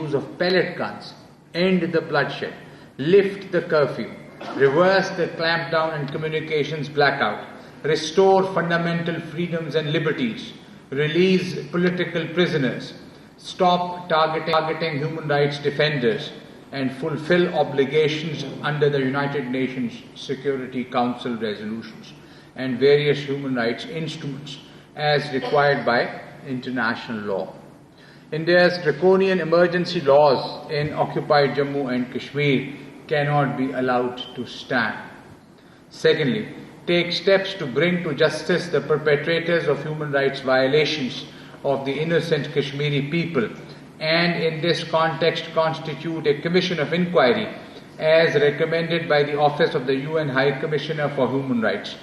use of pellet guns, end the bloodshed, lift the curfew, reverse the clampdown and communications blackout, restore fundamental freedoms and liberties, release political prisoners, stop targeting human rights defenders, and fulfill obligations under the United Nations Security Council resolutions and various human rights instruments as required by international law. India's draconian emergency laws in occupied Jammu and Kashmir cannot be allowed to stand. Secondly, take steps to bring to justice the perpetrators of human rights violations of the innocent Kashmiri people, and in this context constitute a commission of inquiry as recommended by the Office of the UN High Commissioner for Human Rights.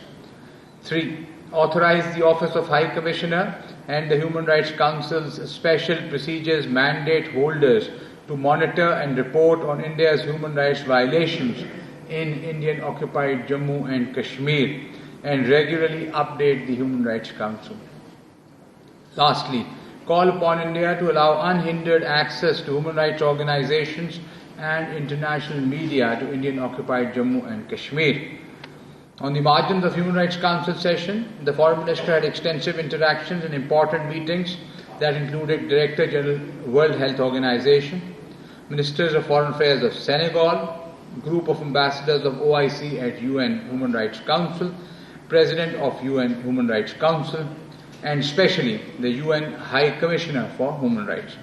3. Authorize the Office of High Commissioner and the Human Rights Council's special procedures mandate holders to monitor and report on India's human rights violations in Indian occupied Jammu and Kashmir and regularly update the Human Rights Council. Lastly, call upon India to allow unhindered access to human rights organizations and international media to Indian occupied Jammu and Kashmir. On the margins of Human Rights Council session, the Foreign Minister had extensive interactions and important meetings that included Director General World Health Organization, Ministers of Foreign Affairs of Senegal, Group of Ambassadors of OIC at UN Human Rights Council, President of UN Human Rights Council, and especially the UN High Commissioner for Human Rights.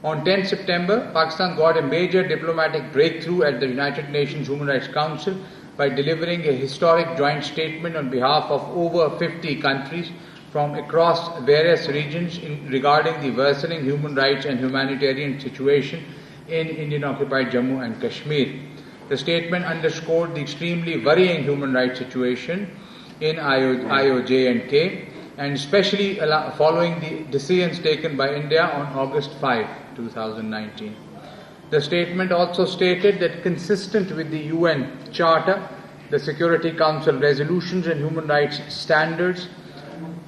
On 10 September, Pakistan got a major diplomatic breakthrough at the United Nations Human Rights Council by delivering a historic joint statement on behalf of over 50 countries from across various regions regarding the worsening human rights and humanitarian situation in Indian occupied Jammu and Kashmir. The statement underscored the extremely worrying human rights situation in IOJ&K, and especially following the decisions taken by India on August 5, 2019. The statement also stated that consistent with the UN Charter, the Security Council resolutions and human rights standards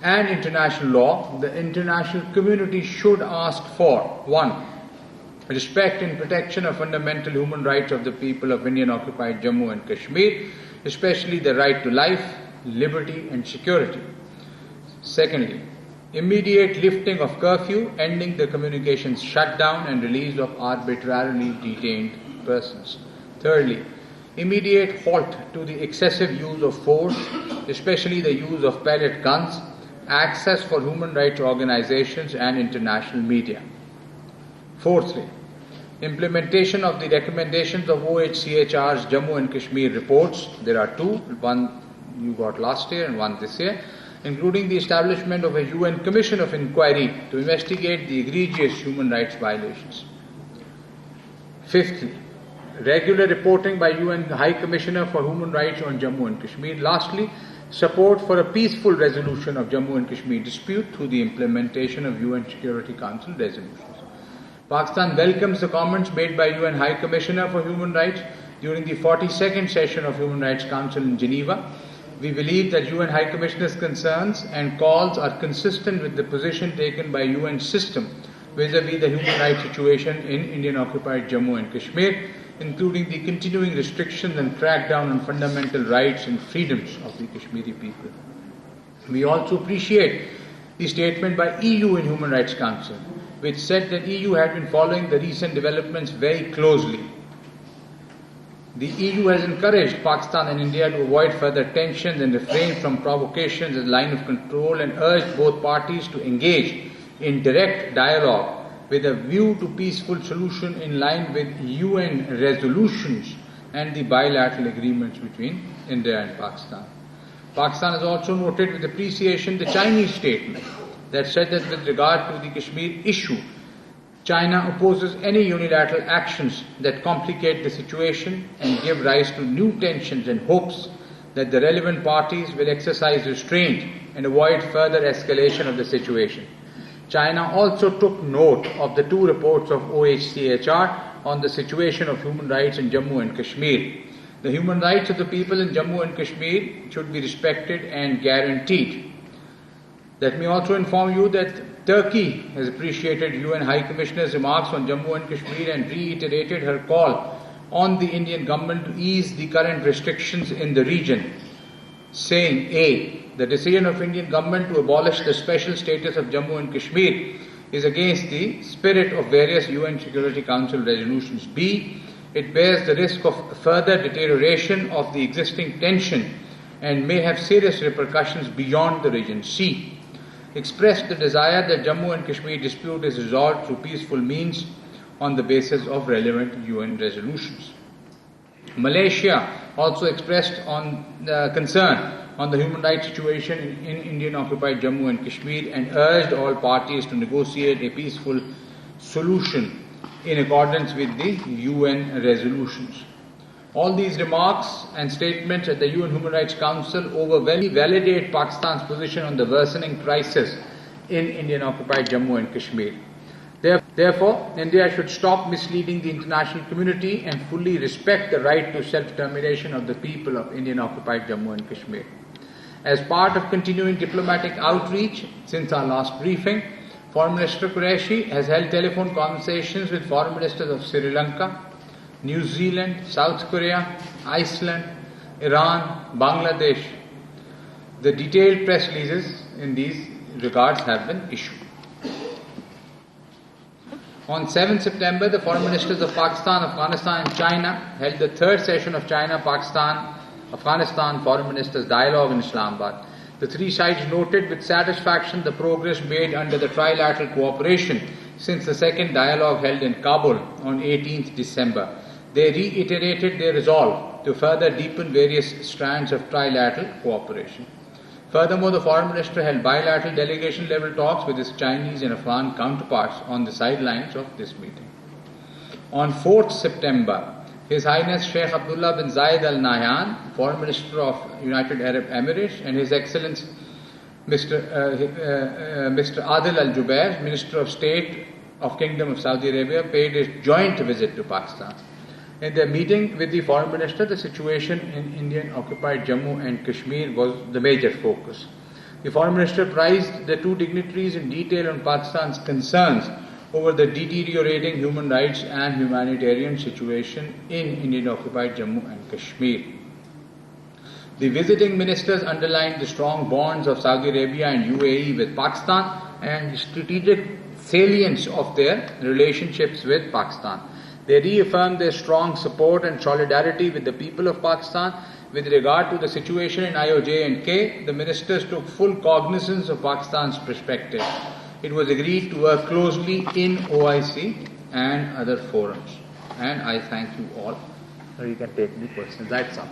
and international law, the international community should ask for 1. Respect and protection of fundamental human rights of the people of Indian occupied Jammu and Kashmir, especially the right to life, liberty and security. Secondly, immediate lifting of curfew, ending the communications shutdown and release of arbitrarily detained persons. Thirdly, immediate halt to the excessive use of force, especially the use of pellet guns, access for human rights organizations and international media. Fourthly, implementation of the recommendations of OHCHR's Jammu and Kashmir reports. There are two, one you got last year and one this year, including the establishment of a UN Commission of Inquiry to investigate the egregious human rights violations. Fifthly, regular reporting by UN High Commissioner for Human Rights on Jammu and Kashmir. Lastly, support for a peaceful resolution of Jammu and Kashmir dispute through the implementation of UN Security Council resolutions. Pakistan welcomes the comments made by UN High Commissioner for Human Rights during the 42nd session of Human Rights Council in Geneva. We believe that UN High Commissioner's concerns and calls are consistent with the position taken by UN system vis-à-vis the human rights situation in Indian occupied Jammu and Kashmir, including the continuing restrictions and crackdown on fundamental rights and freedoms of the Kashmiri people. We also appreciate the statement by EU in Human Rights Council, which said that EU had been following the recent developments very closely. The EU has encouraged Pakistan and India to avoid further tensions and refrain from provocations as a line of control, and urged both parties to engage in direct dialogue with a view to peaceful solution in line with UN resolutions and the bilateral agreements between India and Pakistan. Pakistan has also noted with appreciation the Chinese statement that said that with regard to the Kashmir issue, China opposes any unilateral actions that complicate the situation and give rise to new tensions, and hopes that the relevant parties will exercise restraint and avoid further escalation of the situation. China also took note of the two reports of OHCHR on the situation of human rights in Jammu and Kashmir. The human rights of the people in Jammu and Kashmir should be respected and guaranteed. Let me also inform you that Turkey has appreciated UN High Commissioner's remarks on Jammu and Kashmir and reiterated her call on the Indian government to ease the current restrictions in the region, saying, A, the decision of Indian government to abolish the special status of Jammu and Kashmir is against the spirit of various UN Security Council resolutions. B, it bears the risk of further deterioration of the existing tension and may have serious repercussions beyond the region. C, expressed the desire that Jammu and Kashmir dispute is resolved through peaceful means on the basis of relevant UN resolutions. Malaysia also expressed concern on the human rights situation in Indian-occupied Jammu and Kashmir and urged all parties to negotiate a peaceful solution in accordance with the UN resolutions. All these remarks and statements at the UN Human Rights Council overwhelmingly validate Pakistan's position on the worsening crisis in Indian-occupied Jammu and Kashmir. Therefore, India should stop misleading the international community and fully respect the right to self-determination of the people of Indian-occupied Jammu and Kashmir. As part of continuing diplomatic outreach since our last briefing, Foreign Minister Qureshi has held telephone conversations with foreign ministers of Sri Lanka, New Zealand, South Korea, Iceland, Iran, Bangladesh. The detailed press releases in these regards have been issued. On 7 September, the foreign ministers of Pakistan, Afghanistan and China held the third session of China-Pakistan-Afghanistan Foreign Ministers Dialogue in Islamabad. The three sides noted with satisfaction the progress made under the trilateral cooperation since the second dialogue held in Kabul on 18th December. They reiterated their resolve to further deepen various strands of trilateral cooperation. Furthermore, the Foreign Minister held bilateral delegation-level talks with his Chinese and Afghan counterparts on the sidelines of this meeting. On 4th September, His Highness Sheikh Abdullah bin Zayed Al Nahyan, Foreign Minister of United Arab Emirates, and His Excellency Mr. Adil Al Jubair, Minister of State of Kingdom of Saudi Arabia, paid a joint visit to Pakistan. In their meeting with the Foreign Minister, the situation in Indian-occupied Jammu and Kashmir was the major focus. The Foreign Minister prized the two dignitaries in detail on Pakistan's concerns over the deteriorating human rights and humanitarian situation in Indian-occupied Jammu and Kashmir. The visiting ministers underlined the strong bonds of Saudi Arabia and UAE with Pakistan and the strategic salience of their relationships with Pakistan. They reaffirmed their strong support and solidarity with the people of Pakistan. With regard to the situation in IOJ&K, the ministers took full cognizance of Pakistan's perspective. It was agreed to work closely in OIC and other forums. And I thank you all. Or you can take the questions. That's all.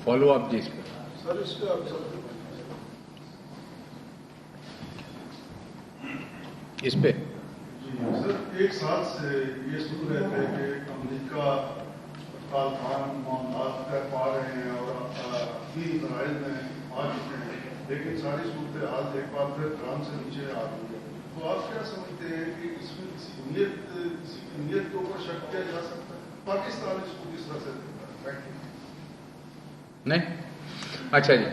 Follow up this. इस पे sir एक साथ से ये सुन रहे थे कि America Taliban मामला कर पा रहे हैं और इसराइल में आ चुके हैं, लेकिन सारी सूरत हाल एक बार फिर ईरान से नीचे आ रही है, तो आप क्या समझते हैं कि इसमें किसी नीयत के ऊपर शक किया जा सकता है? पाकिस्तान इसको किस तरह से देखता है? नहीं, अच्छा जी.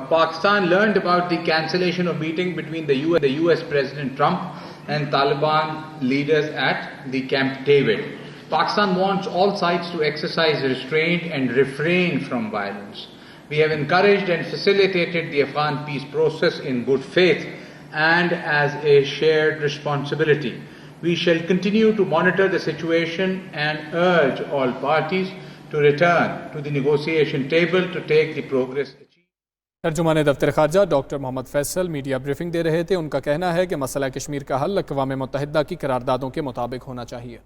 Pakistan learned about the cancellation of meeting between the US President Trump and Taliban leaders at the Camp David. Pakistan wants all sides to exercise restraint and refrain from violence. We have encouraged and facilitated the Afghan peace process in good faith and as a shared responsibility. We shall continue to monitor the situation and urge all parties to return to the negotiation table to take the progress. तर्जुमान दफ्तर खारजा doctor Mohammad Faisal media briefing दे रहे थे। उनका कहना है कि मसला कश्मीर का हल अक़वाम मुत्तहिदा की करारदादों के मुताबिक होना चाहिए।